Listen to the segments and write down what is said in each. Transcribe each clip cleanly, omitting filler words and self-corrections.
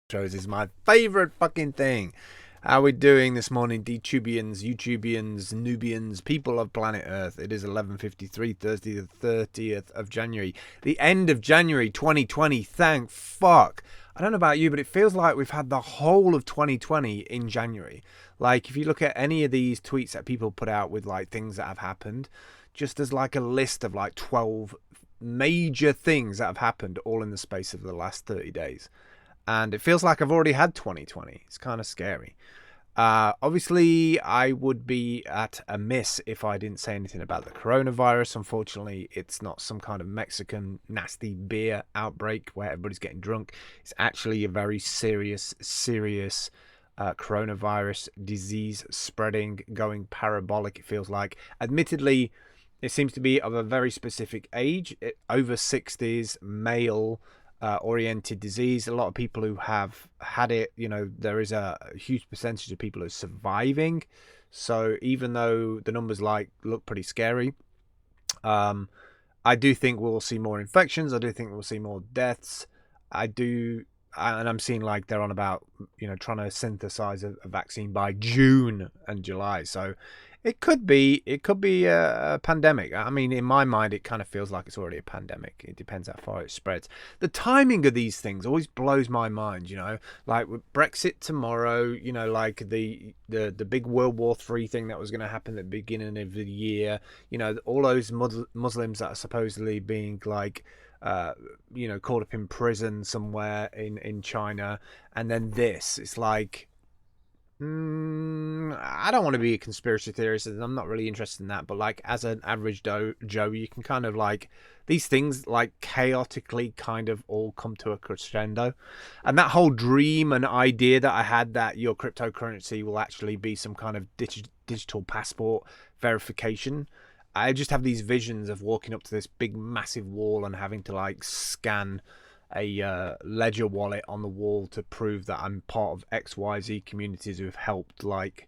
Shows is my favorite fucking thing. How are we doing this morning, DTubians, YouTubians, Nubians, people of planet Earth? It is 11:53, Thursday the 30th of January. The end of January 2020, thank fuck. I don't know about you, but it feels like we've had the whole of 2020 in January. Like, if you look at any of these tweets that people put out with, like, things that have happened, just as, like, a list of, like, 12 major things that have happened all in the space of the last 30 days. And it feels like I've already had 2020. It's kind of scary. Obviously, I would be at a miss if I didn't say anything about the coronavirus. Unfortunately, it's not some kind of Mexican nasty beer outbreak where everybody's getting drunk. It's actually a very serious coronavirus disease spreading, going parabolic, it feels like. Admittedly, it seems to be of a very specific age, over 60s, male, oriented disease. A lot of people who have had it, there is a huge percentage of people who are surviving. So even though the numbers look pretty scary, I do think we'll see more infections. I do think we'll see more deaths. And I'm seeing like they're on about, trying to synthesize a vaccine by June and July. So it could be a pandemic. I mean, in my mind, it kind of feels like it's already a pandemic. It depends how far it spreads. The timing of these things always blows my mind, like with Brexit tomorrow, like the big World War III thing that was going to happen at the beginning of the year, all those Muslims that are supposedly being like, caught up in prison somewhere in China. And then it's like, I don't want to be a conspiracy theorist, and I'm not really interested in that, but like as an average Joe, you can kind of like these things like chaotically kind of all come to a crescendo. And that whole dream and idea that I had that your cryptocurrency will actually be some kind of digital passport verification, I just have these visions of walking up to this big massive wall and having to like scan a ledger wallet on the wall to prove that I'm part of XYZ communities who have helped, like,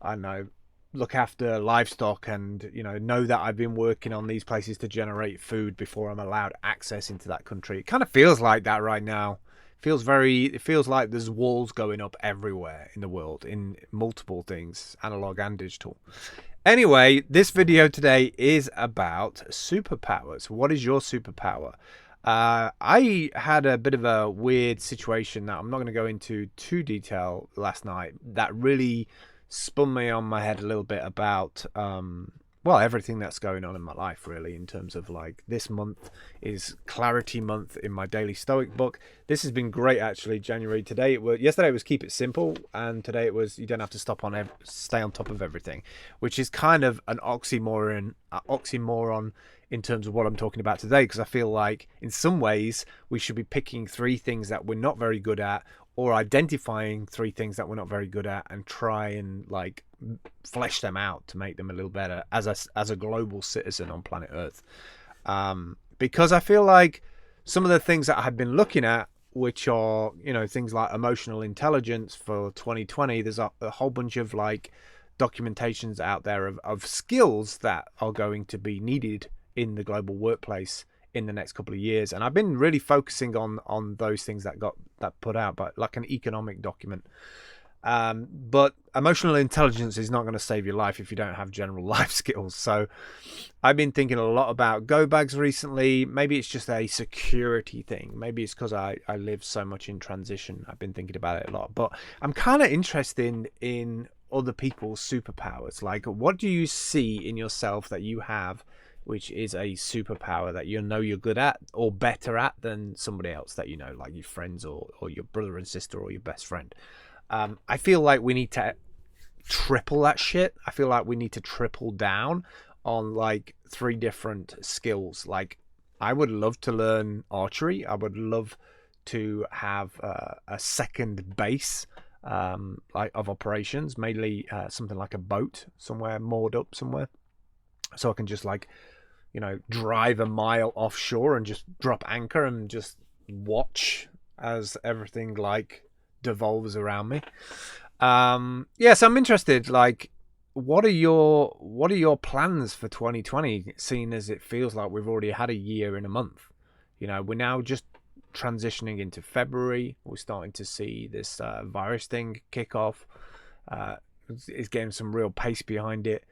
I don't know, look after livestock and, know that I've been working on these places to generate food before I'm allowed access into that country. It kind of feels like that right now. It feels like there's walls going up everywhere in the world in multiple things, analog and digital. Anyway, this video today is about superpowers. What is your superpower? I had a bit of a weird situation that I'm not going to go into too detail last night that really spun me on my head a little bit about everything that's going on in my life, really, in terms of like this month is clarity month in my daily stoic book. This has been great, actually. Yesterday it was keep it simple, and today it was you don't have to stay on top of everything, which is kind of an oxymoron in terms of what I'm talking about today, because I feel like in some ways we should be picking three things that we're not very good at, or identifying three things that we're not very good at, and try and like flesh them out to make them a little better as a global citizen on planet Earth. Because I feel like some of the things that I've been looking at, which are, things like emotional intelligence for 2020, there's a whole bunch of like documentations out there of skills that are going to be needed in the global workplace in the next couple of years. And I've been really focusing on those things that got put out, but like an economic document. But emotional intelligence is not going to save your life if you don't have general life skills. So I've been thinking a lot about go bags recently. Maybe it's just a security thing. Maybe it's because I live so much in transition. I've been thinking about it a lot, but I'm kind of interested in other people's superpowers. Like, what do you see in yourself that you have which is a superpower that you're good at or better at than somebody else that like your friends or your brother and sister or your best friend? I feel like we need to triple that shit. I feel like we need to triple down on like three different skills. Like, I would love to learn archery. I would love to have a second base like of operations, mainly something like a boat somewhere moored up somewhere, so I can just like drive a mile offshore and just drop anchor and just watch as everything like devolves around me. So I'm interested, like, what are your plans for 2020, seeing as it feels like we've already had a year in a month? We're now just transitioning into February. We're starting to see this virus thing kick off. It's getting some real pace behind it.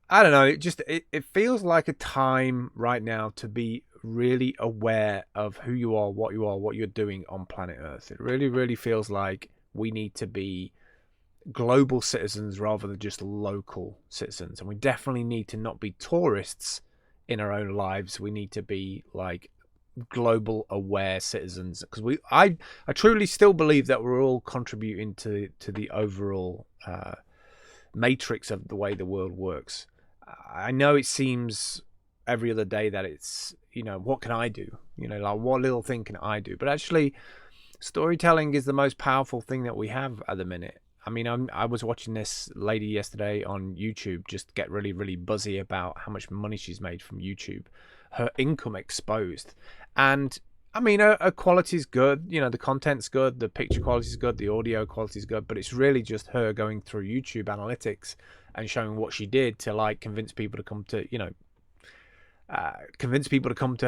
I don't know. It feels like a time right now to be really aware of who you are, what you're doing on planet Earth. It really, really feels like we need to be global citizens rather than just local citizens. And we definitely need to not be tourists in our own lives. We need to be like global aware citizens, because I truly still believe that we're all contributing to the overall matrix of the way the world works. I know it seems every other day that it's, what can I do? Like, what little thing can I do? But actually, storytelling is the most powerful thing that we have at the minute. I mean, I was watching this lady yesterday on YouTube just get really, really buzzy about how much money she's made from YouTube, her income exposed. And I mean, her quality is good. The content's good. The picture quality is good. The audio quality is good. But it's really just her going through YouTube analytics and showing what she did to like convince people to come to,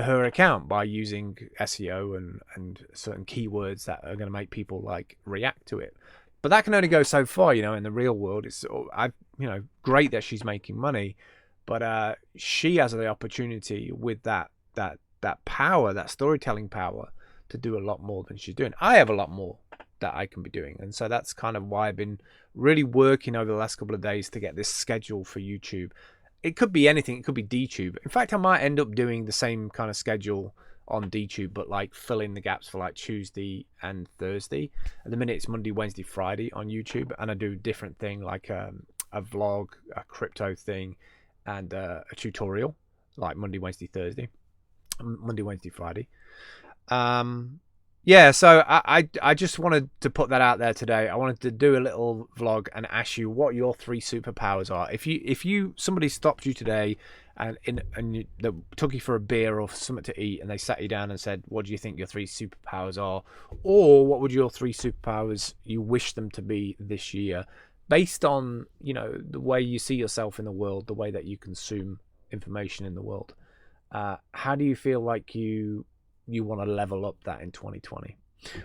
her account by using SEO and certain keywords that are going to make people like react to it. But that can only go so far, in the real world. It's great that she's making money, but she has the opportunity with that power, that storytelling power, to do a lot more than she's doing. I have a lot more that I can be doing, and so that's kind of why I've been really working over the last couple of days to get this schedule for YouTube. It could be anything. It could be DTube. In fact, I might end up doing the same kind of schedule on DTube, but like fill in the gaps for like Tuesday and Thursday. At the minute, it's Monday, Wednesday, Friday on YouTube, and I do a different thing like a vlog, a crypto thing, and a tutorial like Monday, Wednesday, Thursday, Monday, Wednesday, Friday. Yeah, so I just wanted to put that out there today. I wanted to do a little vlog and ask you what your 3 superpowers are. If somebody stopped you today and they took you for a beer or something to eat, and they sat you down and said, what do you think your 3 superpowers are? Or what would your 3 superpowers you wish them to be this year, based on, the way you see yourself in the world, the way that you consume information in the world? How do you feel like you want to level up that in 2020?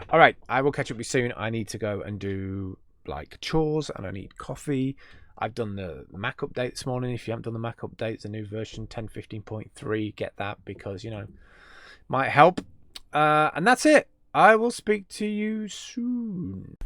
All right, I will catch up with you soon. I need to go and do like chores, and I need coffee. I've done the Mac update this morning. If you haven't done the Mac update, it's a new version 10.15.3. Get that, because might help. And that's it. I will speak to you soon.